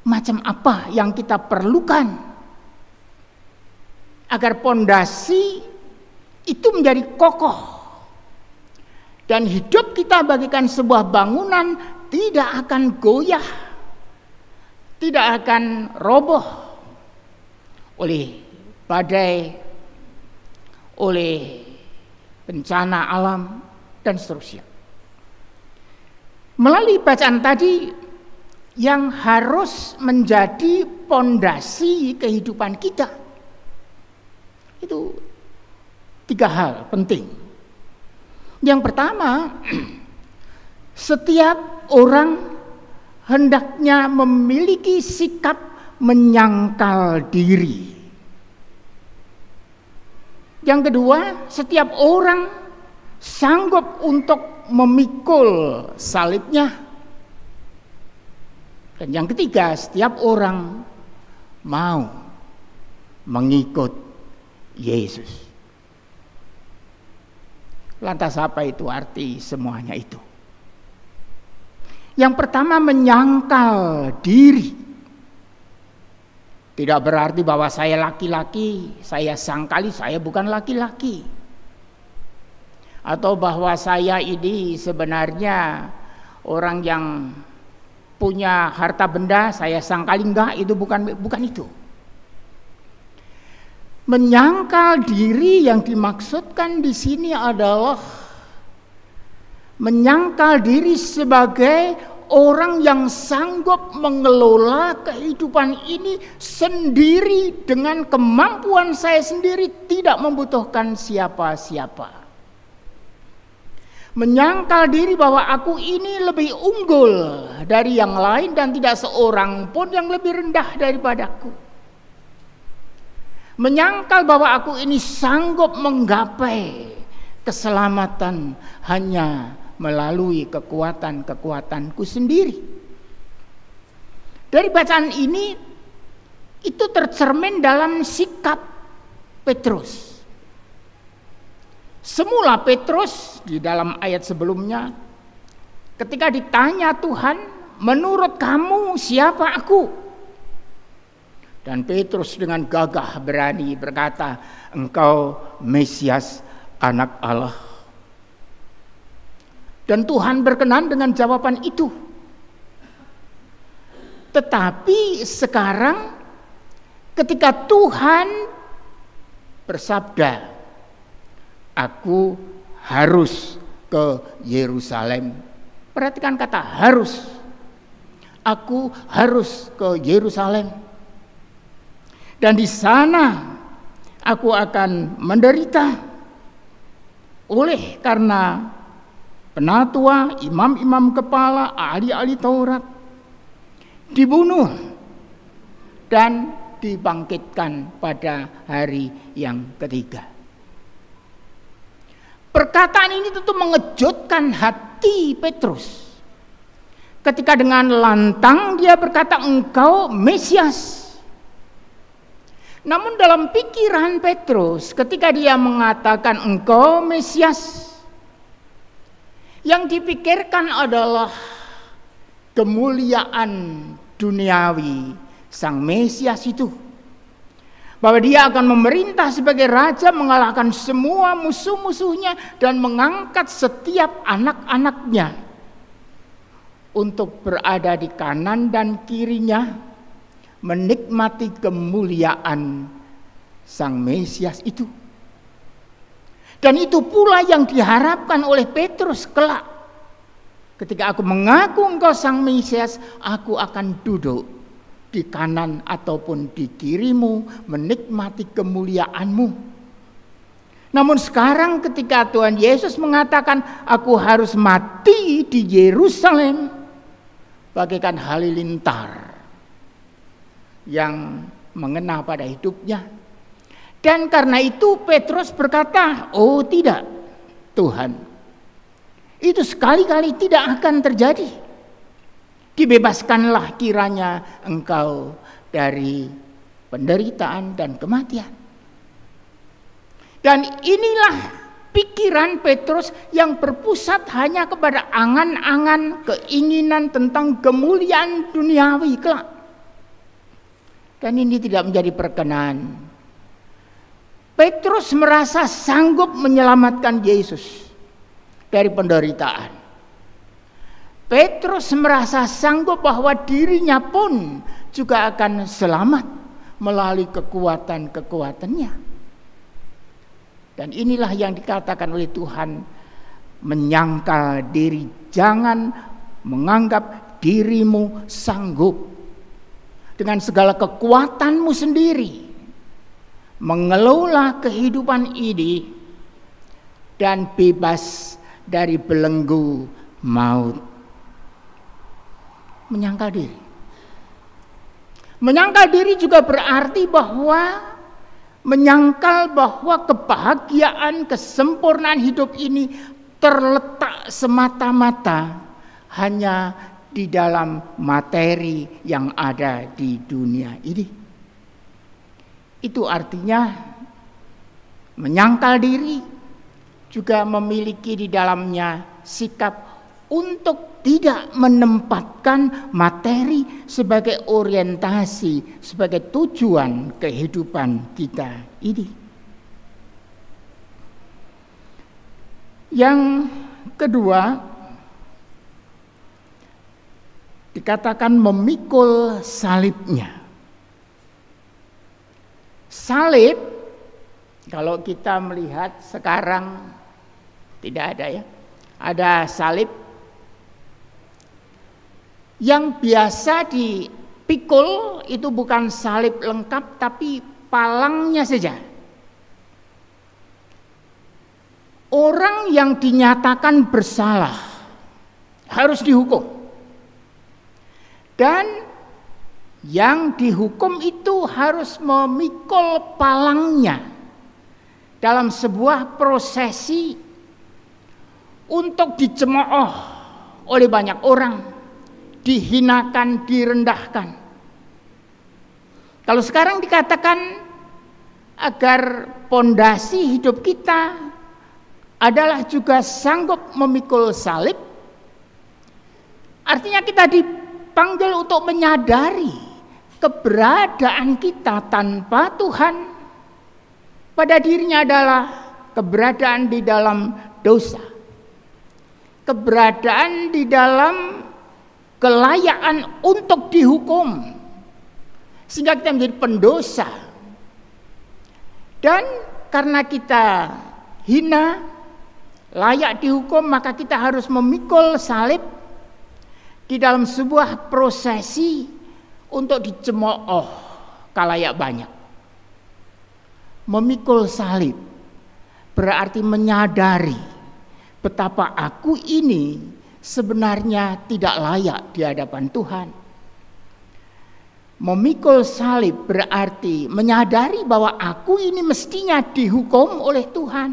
macam apa yang kita perlukan agar pondasi itu menjadi kokoh dan hidup kita bagaikan sebuah bangunan tidak akan goyah, tidak akan roboh oleh badai, oleh bencana alam dan seterusnya. Melalui bacaan tadi yang harus menjadi pondasi kehidupan kita, itu 3 hal penting. Yang pertama, setiap orang hendaknya memiliki sikap menyangkal diri. Yang kedua, setiap orang sanggup untuk memikul salibnya. Dan yang ketiga, setiap orang mau mengikut Yesus. Lantas apa itu arti semuanya itu? Yang pertama, menyangkal diri. Tidak berarti bahwa saya laki-laki, saya sangkali saya bukan laki-laki. Atau bahwa saya ini sebenarnya orang yang punya harta benda, saya sangkali enggak, itu bukan itu. Menyangkal diri yang dimaksudkan di sini adalah menyangkal diri sebagai orang yang sanggup mengelola kehidupan ini sendiri dengan kemampuan saya sendiri, tidak membutuhkan siapa-siapa. Menyangkal diri bahwa aku ini lebih unggul dari yang lain dan tidak seorang pun yang lebih rendah daripadaku. Menyangkal bahwa aku ini sanggup menggapai keselamatan hanya melalui kekuatan-kekuatanku sendiri. Dari bacaan ini itu tercermin dalam sikap Petrus. Semula Petrus di dalam ayat sebelumnya ketika ditanya Tuhan, menurut kamu siapa aku? Dan Petrus dengan gagah berani berkata, engkau Mesias, Anak Allah. Dan Tuhan berkenan dengan jawaban itu. Tetapi sekarang ketika Tuhan bersabda, aku harus ke Yerusalem. Perhatikan kata harus. Aku harus ke Yerusalem. Dan di sana aku akan menderita oleh karena penatua, imam-imam kepala, ahli-ahli Taurat, dibunuh dan dibangkitkan pada hari yang ketiga. Perkataan ini tentu mengejutkan hati Petrus. Ketika dengan lantang dia berkata, engkau Mesias. Namun dalam pikiran Petrus ketika dia mengatakan engkau Mesias, yang dipikirkan adalah kemuliaan duniawi sang Mesias itu. Bahwa dia akan memerintah sebagai raja, mengalahkan semua musuh-musuhnya dan mengangkat setiap anak-anaknya untuk berada di kanan dan kirinya, menikmati kemuliaan sang Mesias itu. Dan itu pula yang diharapkan oleh Petrus kelak. Ketika aku mengaku engkau sang Mesias, aku akan duduk di kanan ataupun di kirimu, menikmati kemuliaanmu. Namun sekarang ketika Tuhan Yesus mengatakan aku harus mati di Yerusalem, bagaikan halilintar yang mengena pada hidupnya. Dan karena itu Petrus berkata, oh tidak Tuhan, itu sekali-kali tidak akan terjadi. Dibebaskanlah kiranya engkau dari penderitaan dan kematian. Dan inilah pikiran Petrus yang berpusat hanya kepada angan-angan, keinginan tentang kemuliaan duniawi kelak. Dan ini tidak menjadi perkenan. Petrus merasa sanggup menyelamatkan Yesus dari penderitaan. Petrus merasa sanggup bahwa dirinya pun juga akan selamat melalui kekuatan-kekuatannya. Dan inilah yang dikatakan oleh Tuhan, menyangkal diri, jangan menganggap dirimu sanggup dengan segala kekuatanmu sendiri mengelola kehidupan ini dan bebas dari belenggu maut. Menyangkal diri. Menyangkal diri juga berarti bahwa menyangkal bahwa kebahagiaan, kesempurnaan hidup ini terletak semata-mata hanya di dalam materi yang ada di dunia ini. Itu artinya menyangkal diri juga memiliki di dalamnya sikap untuk tidak menempatkan materi sebagai orientasi, sebagai tujuan kehidupan kita ini. Yang kedua, dikatakan memikul salibnya. Salib, kalau kita melihat sekarang tidak ada ya. Ada salib Yang biasa dipikul itu bukan salib lengkap, tapi palangnya saja. Orang yang dinyatakan bersalah harus dihukum. Dan yang dihukum itu harus memikul palangnya dalam sebuah prosesi untuk dicemooh oleh banyak orang, dihinakan, direndahkan. Kalau sekarang dikatakan agar pondasi hidup kita adalah juga sanggup memikul salib, artinya kita dipanggil untuk menyadari keberadaan kita tanpa Tuhan pada dirinya adalah keberadaan di dalam dosa, keberadaan di dalam kelayakan untuk dihukum, sehingga kita menjadi pendosa. Dan karena kita hina, layak dihukum, maka kita harus memikul salib di dalam sebuah prosesi untuk dicemooh kalayak banyak. Memikul salib berarti menyadari betapa aku ini sebenarnya tidak layak di hadapan Tuhan. Memikul salib berarti menyadari bahwa aku ini mestinya dihukum oleh Tuhan.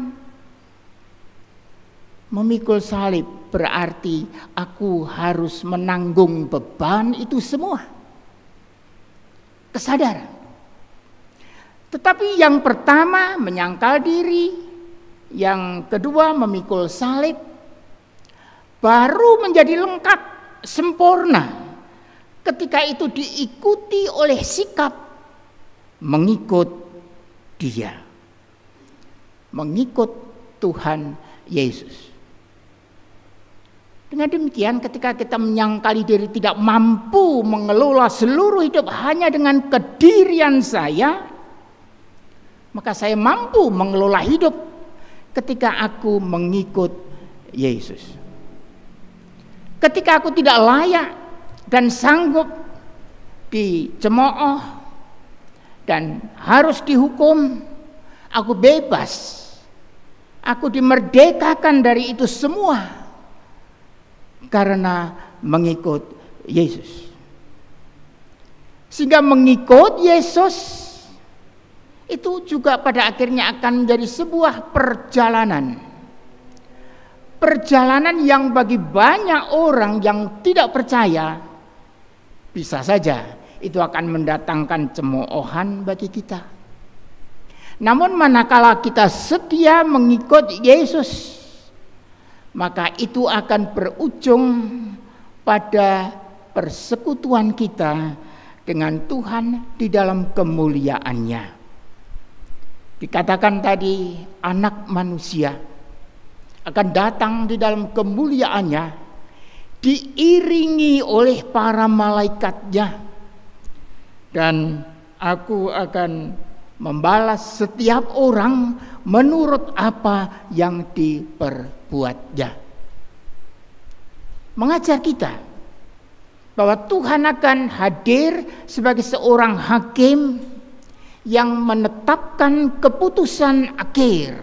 Memikul salib berarti aku harus menanggung beban itu semua. Kesadaran. Tetapi yang pertama menyangkal diri, yang kedua memikul salib, baru menjadi lengkap, sempurna ketika itu diikuti oleh sikap mengikut Dia, mengikut Tuhan Yesus. Dengan demikian ketika kita menyangkali diri tidak mampu mengelola seluruh hidup hanya dengan kedirian saya, maka saya mampu mengelola hidup ketika aku mengikut Yesus. Ketika aku tidak layak dan sanggup dicemooh dan harus dihukum, aku bebas, aku dimerdekakan dari itu semua karena mengikut Yesus. Sehingga mengikut Yesus itu juga pada akhirnya akan menjadi sebuah perjalanan. Perjalanan yang bagi banyak orang yang tidak percaya bisa saja itu akan mendatangkan cemoohan bagi kita. Namun manakala kita setia mengikut Yesus, maka itu akan berujung pada persekutuan kita dengan Tuhan di dalam kemuliaannya. Dikatakan tadi anak manusia akan datang di dalam kemuliaannya, diiringi oleh para malaikatnya, dan aku akan membalas setiap orang menurut apa yang diperbuatnya. Mengajar kita bahwa Tuhan akan hadir sebagai seorang hakim yang menetapkan keputusan akhir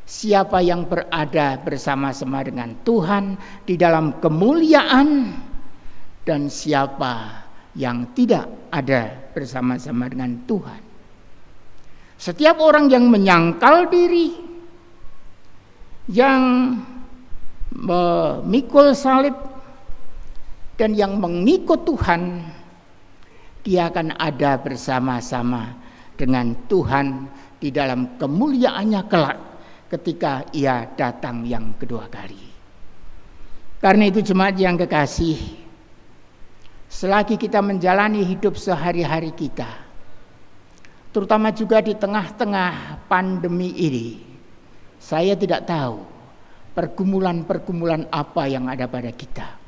siapa yang berada bersama-sama dengan Tuhan di dalam kemuliaan dan siapa yang tidak ada bersama-sama dengan Tuhan. Setiap orang yang menyangkal diri, yang memikul salib, dan yang mengikut Tuhan, dia akan ada bersama-sama dengan Tuhan di dalam kemuliaannya kelak ketika ia datang yang kedua kali. Karena itu jemaat yang kekasih, selagi kita menjalani hidup sehari-hari kita, terutama juga di tengah-tengah pandemi ini, saya tidak tahu pergumulan-pergumulan apa yang ada pada kita.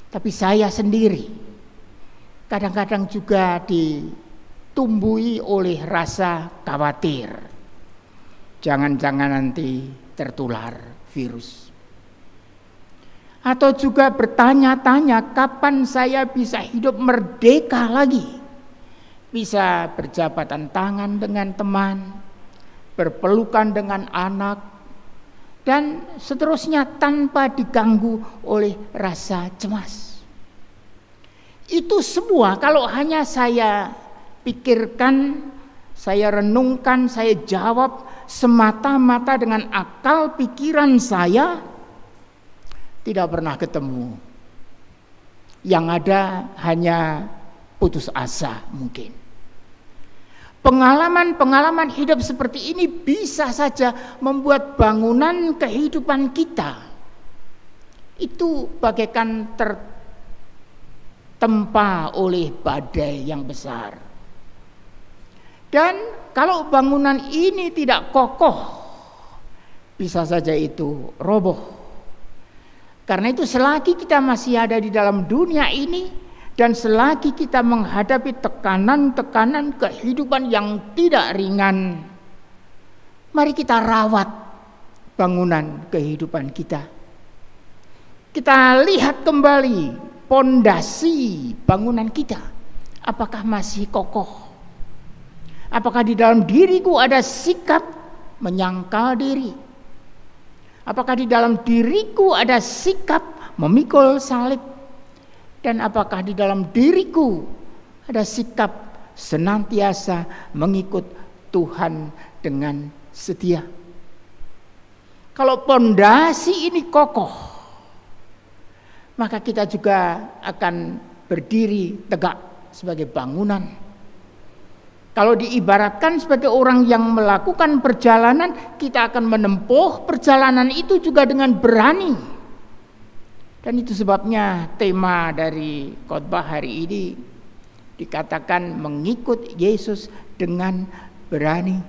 Tapi saya sendiri kadang-kadang juga ditumbuhi oleh rasa khawatir. Jangan-jangan nanti tertular virus. Atau juga bertanya-tanya kapan saya bisa hidup merdeka lagi, bisa berjabatan tangan dengan teman, berpelukan dengan anak, dan seterusnya tanpa diganggu oleh rasa cemas. Itu semua kalau hanya saya pikirkan, saya renungkan, saya jawab semata-mata dengan akal pikiran saya, tidak pernah ketemu. Yang ada hanya putus asa mungkin. Pengalaman-pengalaman hidup seperti ini bisa saja membuat bangunan kehidupan kita itu bagaikan tertempa oleh badai yang besar. Dan kalau bangunan ini tidak kokoh, bisa saja itu roboh. Karena itu selagi kita masih ada di dalam dunia ini, dan selagi kita menghadapi tekanan-tekanan kehidupan yang tidak ringan, mari kita rawat bangunan kehidupan kita. Kita lihat kembali pondasi bangunan kita. Apakah masih kokoh? Apakah di dalam diriku ada sikap menyangkal diri? Apakah di dalam diriku ada sikap memikul salib? Dan apakah di dalam diriku ada sikap senantiasa mengikut Tuhan dengan setia? Kalau pondasi ini kokoh, maka kita juga akan berdiri tegak sebagai bangunan. Kalau diibaratkan sebagai orang yang melakukan perjalanan, kita akan menempuh perjalanan itu juga dengan berani. Dan itu sebabnya tema dari khotbah hari ini dikatakan mengikut Yesus dengan berani.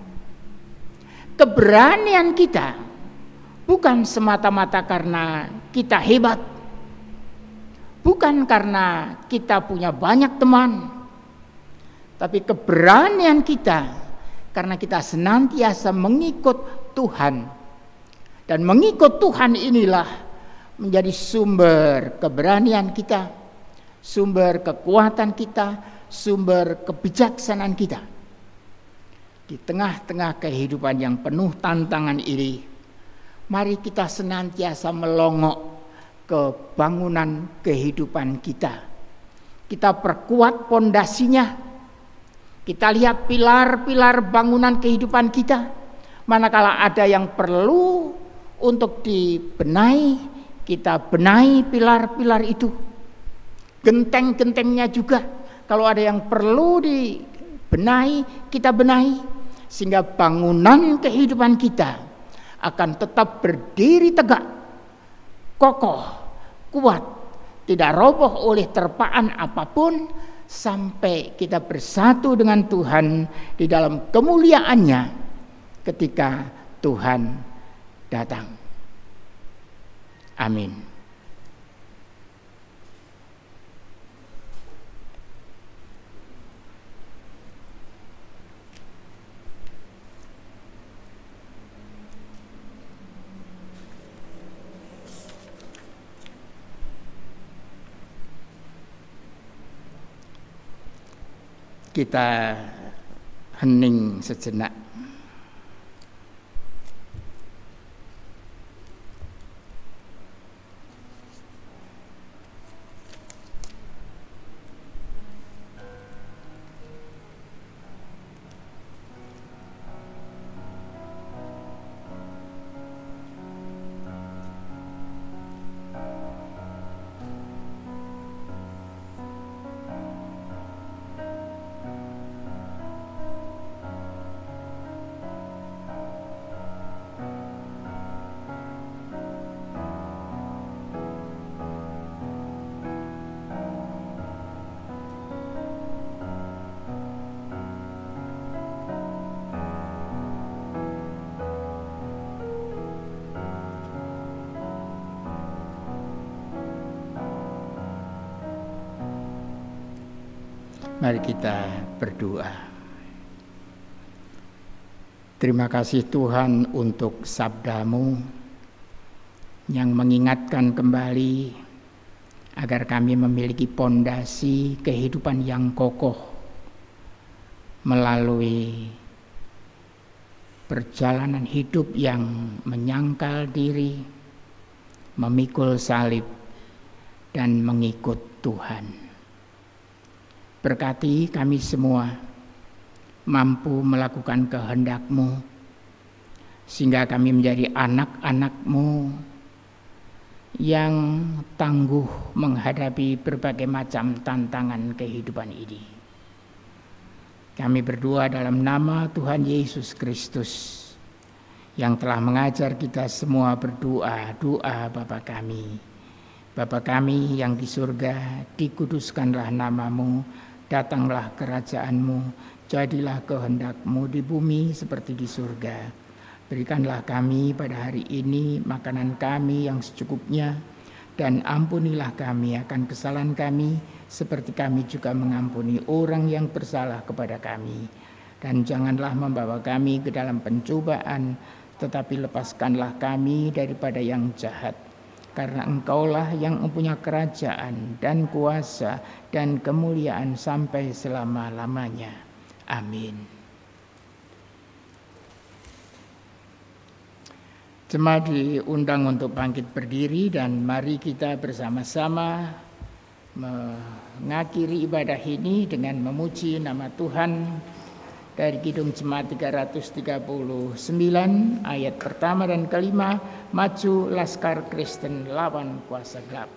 Keberanian kita bukan semata-mata karena kita hebat, bukan karena kita punya banyak teman, tapi keberanian kita karena kita senantiasa mengikut Tuhan. Dan mengikut Tuhan inilah menjadi sumber keberanian kita, sumber kekuatan kita, sumber kebijaksanaan kita. Di tengah-tengah kehidupan yang penuh tantangan ini, mari kita senantiasa melongok ke bangunan kehidupan kita. Kita perkuat pondasinya. Kita lihat pilar-pilar bangunan kehidupan kita. Manakala ada yang perlu untuk dibenahi, kita benahi pilar-pilar itu. Genteng-gentengnya juga, kalau ada yang perlu dibenahi, kita benahi. Sehingga bangunan kehidupan kita akan tetap berdiri tegak, kokoh, kuat, tidak roboh oleh terpaan apapun, sampai kita bersatu dengan Tuhan di dalam kemuliaannya ketika Tuhan datang. Amin. Kita hening sejenak. Mari kita berdoa. Terima kasih Tuhan untuk sabda-Mu yang mengingatkan kembali agar kami memiliki pondasi kehidupan yang kokoh melalui perjalanan hidup yang menyangkal diri, memikul salib, dan mengikut Tuhan. Berkati kami semua mampu melakukan kehendak-Mu, sehingga kami menjadi anak-anak-Mu yang tangguh menghadapi berbagai macam tantangan kehidupan ini. Kami berdoa dalam nama Tuhan Yesus Kristus yang telah mengajar kita semua berdoa, doa Bapa kami. Bapa kami yang di surga, dikuduskanlah nama-Mu, datanglah kerajaan-Mu, jadilah kehendak-Mu di bumi seperti di surga. Berikanlah kami pada hari ini makanan kami yang secukupnya, dan ampunilah kami akan kesalahan kami, seperti kami juga mengampuni orang yang bersalah kepada kami. Dan janganlah membawa kami ke dalam pencobaan, tetapi lepaskanlah kami daripada yang jahat. Karena Engkaulah yang mempunyai kerajaan dan kuasa dan kemuliaan sampai selama-lamanya. Amin. Jemaat diundang untuk bangkit berdiri dan mari kita bersama-sama mengakhiri ibadah ini dengan memuji nama Tuhan dari Kidung Jemaat 339 ayat pertama dan kelima, maju Laskar Kristen lawan kuasa gelap.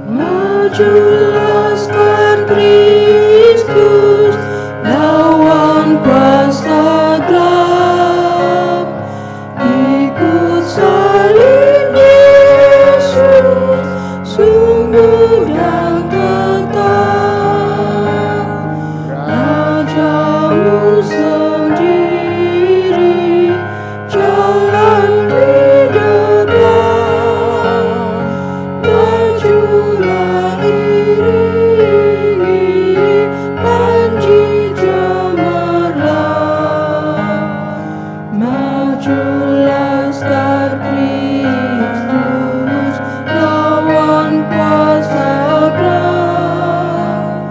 Maju Laskar Kristus lawan kuasa gelap, ikut salib Yesus sungguh dan tetap. Rajamu sendiri jalan di depan, majulah iringi panji cemerlang. Maju Laskar Kristus lawan kuasa gelap,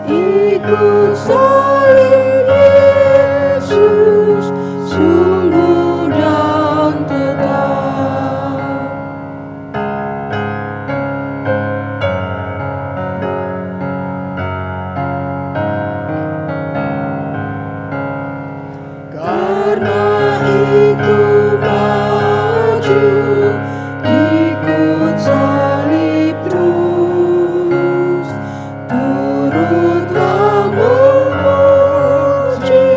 ikut salib Yesus sungguh dan tetap. Karena itu maju, ikut salib terus, turutlah memuji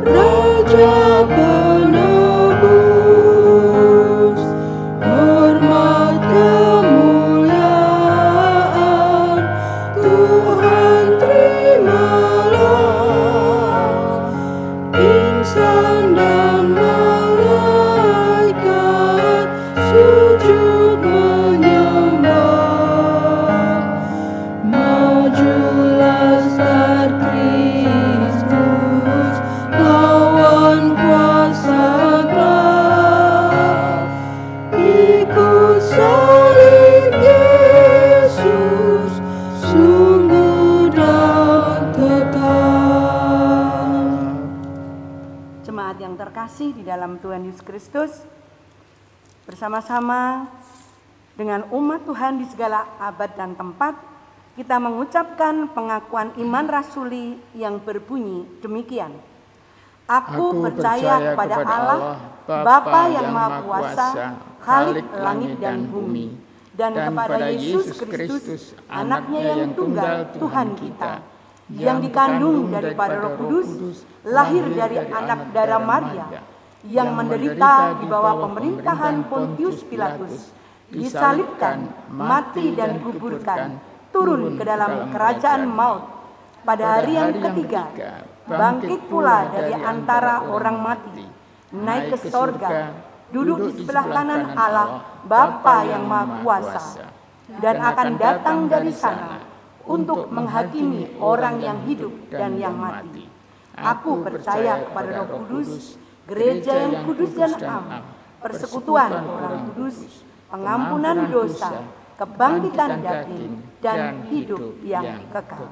Raja penebus. Hormat kemuliaan Tuhan terimalah, insan dan malaikat sujud menyembah. Maju Laskar Kristus lawan kuasa gelap, ikut salib Yesus sungguh dan tetap. Jemaat yang terkasih di dalam Tuhan Yesus Kristus, bersama-sama dengan umat Tuhan di segala abad dan tempat, kita mengucapkan pengakuan iman rasuli yang berbunyi demikian. Aku percaya kepada Allah, Bapa yang Maha Kuasa, Khalik langit dan bumi, dan kepada Yesus Kristus, anaknya yang tunggal Tuhan kita, yang dikandung daripada Roh Kudus, lahir dari anak darah Maria, yang menderita di bawah pemerintahan Pontius Pilatus, disalibkan, mati dan dikuburkan, turun ke dalam kerajaan maut, pada hari yang ketiga bangkit pula dari antara orang mati, naik ke sorga, duduk di sebelah kanan Allah Bapa yang Maha Kuasa, dan akan datang dari sana untuk menghakimi orang yang hidup dan yang mati. Aku percaya kepada Roh Kudus, gereja yang kudus dan am, persekutuan orang kudus, pengampunan dosa, kebangkitan daging, dan hidup yang kekal.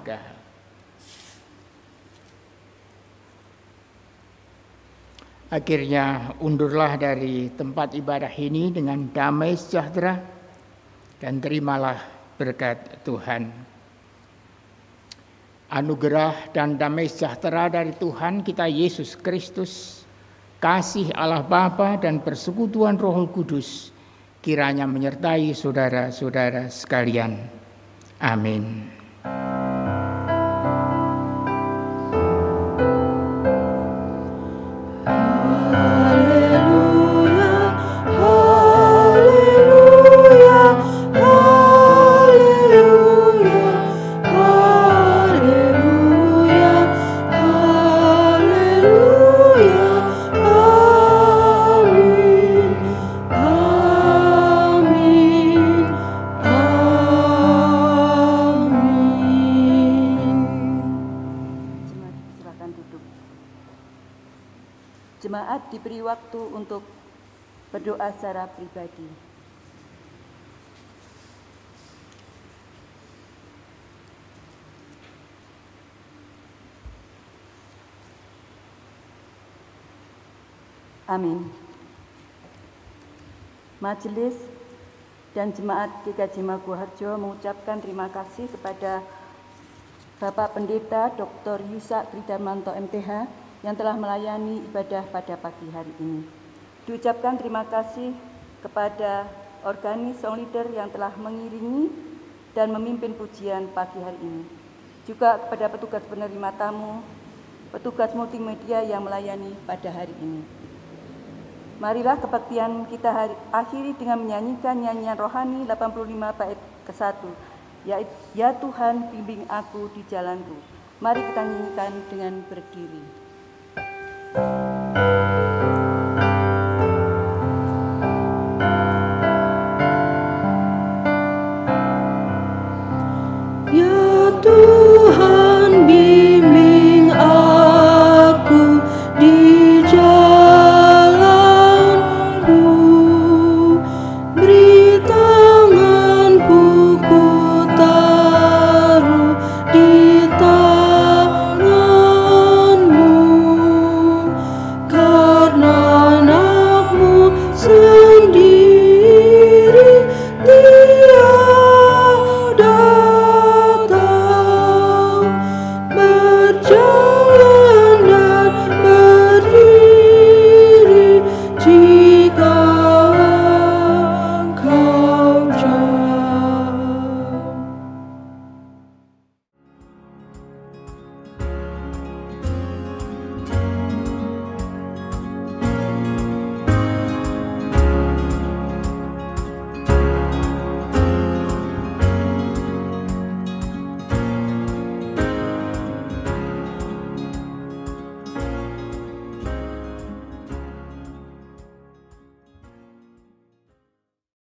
Akhirnya undurlah dari tempat ibadah ini dengan damai sejahtera dan terimalah berkat Tuhan. Anugerah dan damai sejahtera dari Tuhan kita Yesus Kristus, kasih Allah Bapa dan persekutuan Roh Kudus kiranya menyertai saudara-saudara sekalian. Amin. Jemaat diberi waktu untuk berdoa secara pribadi. Amin. Majelis dan jemaat GKJ Maguwoharjo mengucapkan terima kasih kepada Bapak Pendeta Dr. Yusak Tridarmanto MTH yang telah melayani ibadah pada pagi hari ini. Diucapkan terima kasih kepada organis song leader yang telah mengiringi dan memimpin pujian pagi hari ini. Juga kepada petugas penerima tamu, petugas multimedia yang melayani pada hari ini. Marilah kebaktian kita akhiri dengan menyanyikan nyanyian rohani 85 bait ke-1, yaitu Ya Tuhan bimbing aku di jalanku. Mari kita nyanyikan dengan berdiri.